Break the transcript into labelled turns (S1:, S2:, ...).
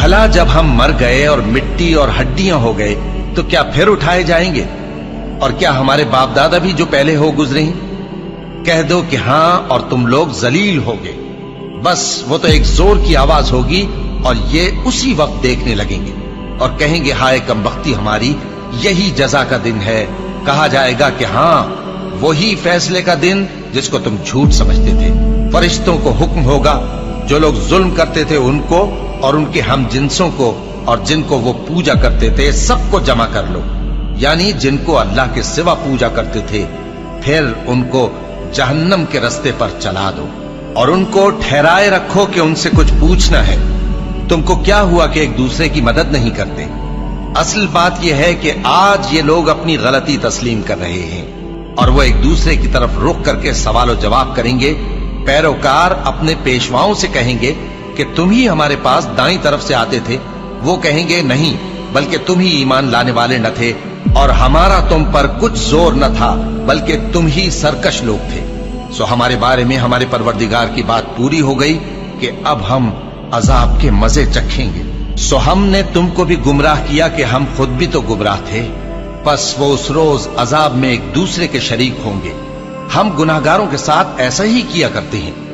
S1: भला जब हम मर गए और मिट्टी और हड्डियां हो गए तो क्या फिर उठाए जाएंगे? और क्या हमारे बाप दादा भी जो पहले हो गुजरे हैं? कह दो कि हां और तुम लोग जलील होगे। बस वो तो एक जोर की आवाज होगी और ये उसी वक्त देखने लगेंगे और कहेंगे हाय कमबख्ती हमारी, यही जजा का दिन है। कहा जाएगा कि हां वही फैसले का दिन जिसको तुम झूठ समझते थे। फरिश्तों को हुक्म होगा जो लोग जुल्म करते थे उनको और उनके हम जिन्सों को और जिनको वो पूजा करते थे सबको जमा कर लो, यानी जिनको अल्लाह के सिवा पूजा करते थे, फिर उनको जहन्नम के रास्ते पर चला दो और उनको ठहराए रखो कि उनसे कुछ पूछना है। तुमको क्या हुआ कि एक दूसरे की मदद नहीं करते? असल बात यह है कि आज ये लोग अपनी गलती तस्लीम कर रहे हैं और वो एक दूसरे की तरफ रुख करके सवाल और जवाब करेंगे। पैरोकार अपने पेशवाओं से कहेंगे कि तुम ही हमारे पास दाईं तरफ से आते थे। वो कहेंगे नहीं, बल्कि तुम ही ईमान लाने वाले न थे और हमारा तुम पर कुछ जोर न था, बल्कि तुम ही सरकश लोग थे। सो हमारे बारे में हमारे परवरदिगार की बात पूरी हो गई कि अब हम अजाब के मजे चखेंगे। सो हमने तुमको भी गुमराह किया कि हम खुद भी तो गुमराह थे। बस वो उस रोज अजाब में एक दूसरे के शरीक होंगे। हम गुनाहगारों के साथ ऐसा ही किया करते हैं।